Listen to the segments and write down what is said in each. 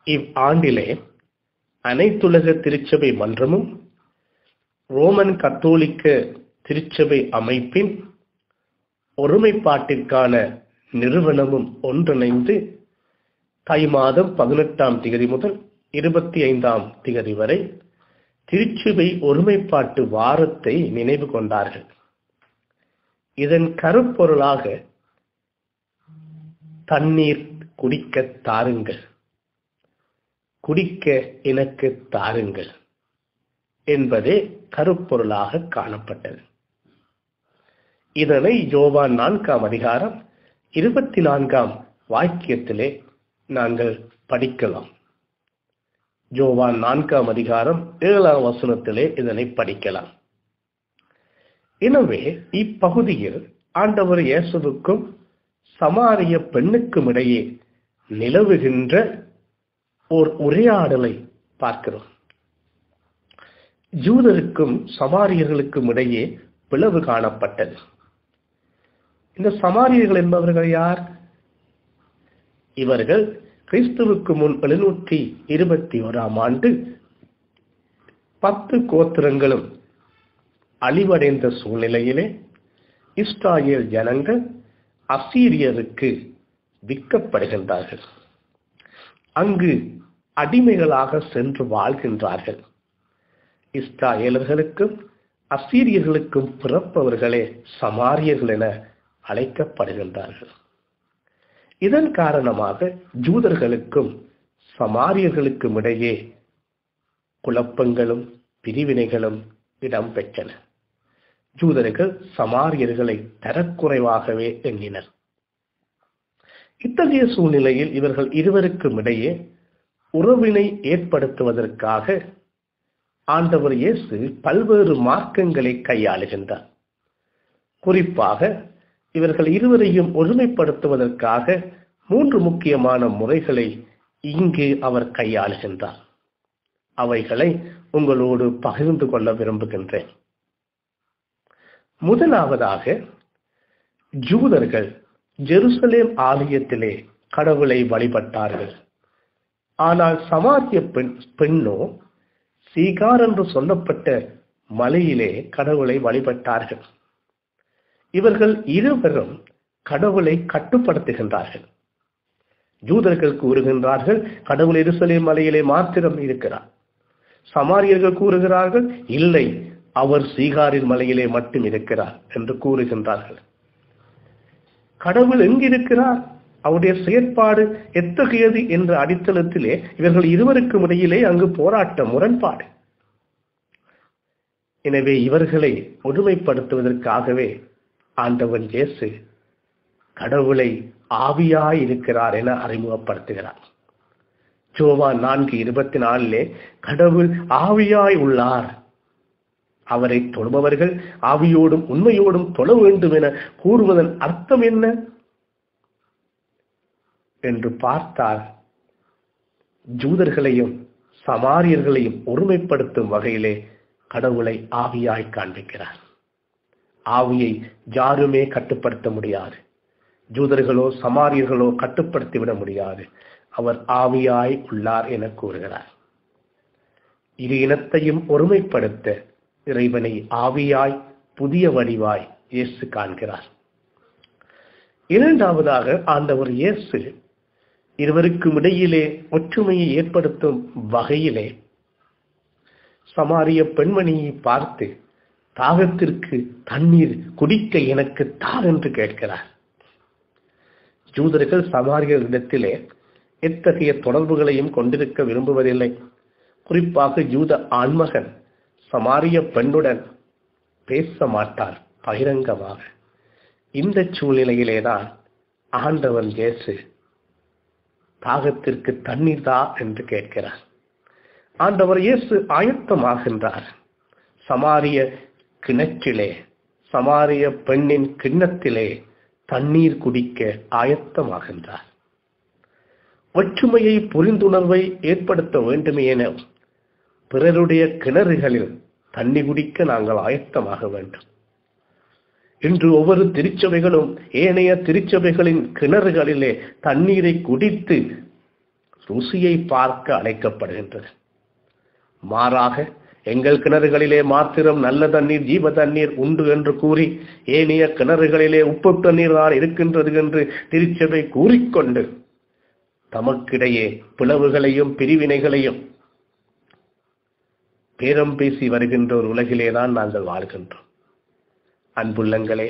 இவ்வாண்டிலே அனைத்துலக திருச்சபை மன்றமும் ரோமன் கத்தோலிக்க திருச்சபை அமைப்பின் ஒருமைப்பாட்டிற்கான நிறுவனமும் ஒன்றிணைந்து தை மாதம் 18ஆம் தேதி முதல் 25ஆம் தேதி வரை திருச்சபை ஒருமைப்பாட்டு வாரத்தை நினைவு கொண்டார்கள். இதன் கருப்பொருளாக தண்ணீர் குடிக்க தாருங்கள், குடிக்க எனக்கு தாருங்கள் என்பதே கருப்பொருளாக காணப்பட்டது. இதனை யோவான் 4ஆம் அதிகாரம் 24ஆம் வாக்கியத்திலே நாங்கள் படிக்கலாம். யோவான் 4ஆம் அதிகாரம் 7ஆம் வசனத்திலே இதனை படிக்கலாம். எனவே இப்பகுதியில் ஆண்டவர் இயேசுவுக்கும் சமாரிய பெண்ணுக்கும் இடையே நிலவுகின்ற ஓர் உரையாடலை பார்க்கிறோம். யூதருக்கும் சமாரியர்களுக்கும் இடையே பிளவு காணப்பட்டது. இந்த சமாரியர்கள் என்பவர்கள் யார்? இவர்கள் கிறிஸ்துவுக்கு முன் 721ஆம் ஆண்டு 10 கோத்திரங்களும் அழிவடைந்த சூழ்நிலையிலே இஸ்ராயேல் ஜனங்கள் அசீரியருக்கு விற்கப்படுகின்றார்கள். அங்கு அடிமைகளாக சென்று வாழ்கின்றார்கள். இஸ்ராயேலர்களுக்கும் அசீரியர்களுக்கும் பிறப்பவர்களே சமாரியர்கள் என அழைக்கப்படுகின்றார்கள். இதன் காரணமாக யூதர்களுக்கும் சமாரியர்களுக்கும் இடையே குழப்பங்களும் பிரிவினைகளும் இடம்பெற்றன. யூதர்கள் சமாரியர்களை தரக்குறைவாகவே எண்ணினர். இத்தகைய சூழ்நிலையில் இவர்கள் இருவருக்கும் இடையே உறவினை ஏற்படுத்துவதற்காக ஆண்டவர் இயேசு பல்வேறு மார்க்கங்களை கையாளுகின்றார். குறிப்பாக இவர்கள் இருவரையும் ஒருமைப்படுத்துவதற்காக 3 முக்கியமான முறைகளை இங்கு அவர் கையாளுகின்றார். அவைகளை உங்களோடு பகிர்ந்து கொள்ள விரும்புகின்றேன். முதலாவதாக, யூதர்கள் ஜெருசலேம் ஆலயத்திலே கடவுளை வழிபட்டார்கள். ஆனால் சமாரிய பெண்ணோ சீகார் என்று சொல்லப்பட்ட மலையிலே கடவுளை வழிபட்டார்கள். இவர்கள் இருவரும் கடவுளை கட்டுப்படுத்துகின்றார்கள். யூதர்கள் கூறுகின்றார்கள் கடவுள் எருசலேம் மலையிலே மாத்திரம் இருக்கிறார். சமாரியர்கள் கூறுகிறார்கள் இல்லை, அவர் சீகாரின் மலையிலே மட்டும் இருக்கிறார் என்று கூறுகின்றார்கள். கடவுள் எங்கிருக்கிறார், அவருடைய செயற்பாடு எத்தகையது என்ற அடித்தளத்திலே இவர்கள் இருவருக்கும் இடையிலே அங்கு போராட்ட முரண்பாடு. எனவே இவர்களை ஒருமைப்படுத்துவதற்காகவே ஆண்டவன் இயேசு கடவுளை ஆவியாய் இருக்கிறார் என அறிமுகப்படுத்துகிறார். யோவான் 4:24 கடவுள் ஆவியாய் உள்ளார், அவரை தொழுபவர்கள் ஆவியோடும் உண்மையோடும் தொழ வேண்டும் என கூறுவதன் அர்த்தம் என்ன என்று பார்த்தால், யூதர்களையும் சமாரியர்களையும் ஒருமைப்படுத்தும் வகையிலே கடவுளை ஆவியாய் காண்பிக்கிறார். ஆவியை யாருமே கட்டுப்படுத்த முடியாது. யூதர்களோ சமாரியர்களோ கட்டுப்படுத்திவிட முடியாது. அவர் ஆவியாய் உள்ளார் என கூறுகிறார். இரு இனத்தையும் ஒருமைப்படுத்த இறைவனை ஆவியாய் புதிய வடிவாய் இயேசு காண்கிறார். இரண்டாவதாக, ஆண்டவர் இயேசு இருவருக்கும் இடையிலே ஒற்றுமையை ஏற்படுத்தும் வகையிலே சமாரிய பெண்மணியை பார்த்து தாகத்திற்கு தண்ணீர் குடிக்க எனக்கு தார் என்று கேட்கிறார். யூதர்கள் சமாரியர்களிடத்திலே எத்தகைய தொடர்புகளையும் கொண்டிருக்க விரும்புவதில்லை. குறிப்பாக யூத ஆண்மகன் சமாரிய பெண்ணுடன் பேச மாட்டார் பகிரங்கமாக. இந்த சூழ்நிலையிலேதான் ஆண்டவன் இயேசு தாகத்திற்கு தண்ணீர் தா என்று கேட்கிறார். ஆண்டவர் இயேசு ஆயத்தமாகின்றார். சமாரிய கிணற்றிலே, சமாரிய பெண்ணின் கிண்ணத்திலே தண்ணீர் குடிக்க ஆயத்தமாகின்றார். ஒற்றுமையை புரிந்துணர்வை ஏற்படுத்த வேண்டுமே என பிறருடைய கிணறுகளில் தண்ணி குடிக்க நாங்கள் ஆயத்தமாக வேண்டும். இன்று ஒவ்வொரு திருச்சபைகளும் ஏனைய திருச்சபைகளின் கிணறுகளிலே தண்ணீரை குடித்து ருசியை பார்க்க அழைக்கப்படுகின்றது. மாறாக எங்கள் கிணறுகளிலே மாத்திரம் நல்ல தண்ணீர், ஜீவ தண்ணீர் உண்டு என்று கூறி ஏனைய கிணறுகளிலே உப்பு தண்ணீர் தான் இருக்கின்றது என்று திருச்சபை கூறிக்கொண்டு தமக்கிடையே பிளவுகளையும் பிரிவினைகளையும் பேரம் பேசி வருகின்ற ஒரு உலகிலேதான் நாங்கள் வாழ்கின்றோம். அன்புள்ளங்களே,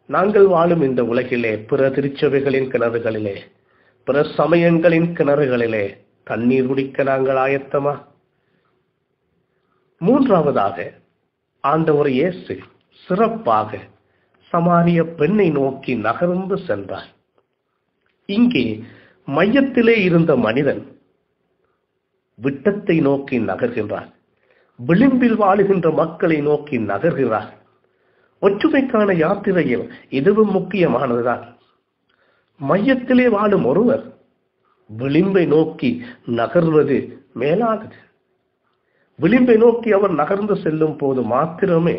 நாங்கள் வாழும் இந்த உலகிலே பிற திருச்சபைகளின் கிணறுகளிலே, பிற சமயங்களின் கிணறுகளிலே தண்ணீர் குடிக்க நாங்கள் ஆயத்தமா? மூன்றாவதாக, ஆண்டவர் இயேசு சிறப்பாக சமாரிய பெண்ணை நோக்கி நகர்ந்து சென்றார். இங்கே மையத்திலே இருந்த மனிதன் விட்டத்தை நோக்கி நகர்கின்றார். விளிம்பில் வாழுகின்ற மக்களை நோக்கி நகர்கிறார். ஒற்றுமைக்கான யாத்திரையில் இதுவும் முக்கியமானதுதான். மையத்திலே வாழும் ஒருவர் விளிம்பை நோக்கி நகர்வது மேலானது. விளிம்பை நோக்கி அவர் நகர்ந்து செல்லும் போது மாத்திரமே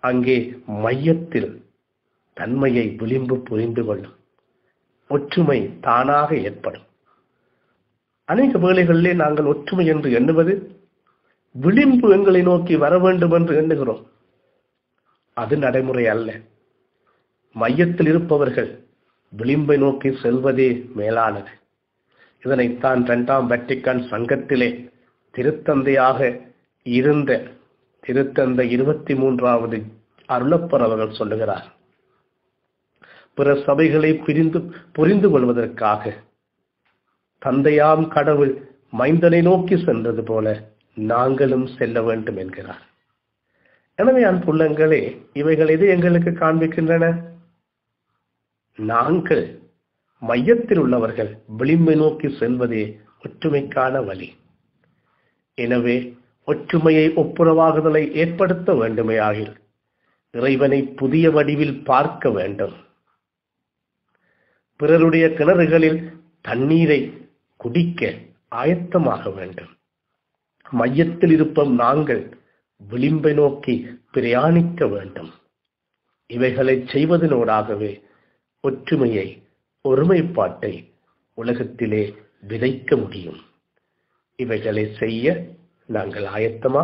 அங்கே மையத்தில் தன்மையை விளிம்பு புரிந்து கொள்ளும். ஒற்றுமை தானாக ஏற்படும். அநேக வேளைகளிலே நாங்கள் ஒற்றுமை என்று எண்ணுவது விளிம்பு எங்களை நோக்கி வர வேண்டும் என்று எண்ணுகிறோம். அது நடைமுறை அல்ல. மையத்தில் இருப்பவர்கள் விளிம்பை நோக்கி செல்வதே மேலானது. இதனைத்தான் 2ஆம் வெட்டிக்கன் சங்கத்திலே திருத்தந்தையாக இருந்த திருத்தந்தை 23வது அருளப்பர் அவர்கள் சொல்லுகிறார். பிற சபைகளை புரிந்து கொள்வதற்காக தந்தையாம் கடவுள் மைந்தனை நோக்கி சென்றது போல நாங்களும் செல்ல வேண்டும் என்கிறார். எனவே அன்புள்ளங்களே, இவைகள் எது எங்களுக்கு காண்பிக்கின்றன? நாங்கள் மையத்தில் உள்ளவர்கள் விளிம்பை நோக்கி செல்வதே ஒற்றுமைக்கான வழி. எனவே ஒற்றுமையை, ஒப்புரவாகுதலை ஏற்படுத்த வேண்டுமையாகில் இறைவனை புதிய வடிவில் பார்க்க வேண்டும். பிறருடைய கிணறுகளில் தண்ணீரை குடிக்க ஆயத்தமாக வேண்டும். மையத்தில் இருப்போம் நாங்கள் விளிம்பை நோக்கி பிரயாணிக்க வேண்டும். இவைகளை செய்வதனோடாகவே ஒற்றுமையை, ஒருமைப்பாட்டை உலகத்திலே விதைக்க முடியும். இவைகளை செய்ய நாங்கள் ஆயத்தமா?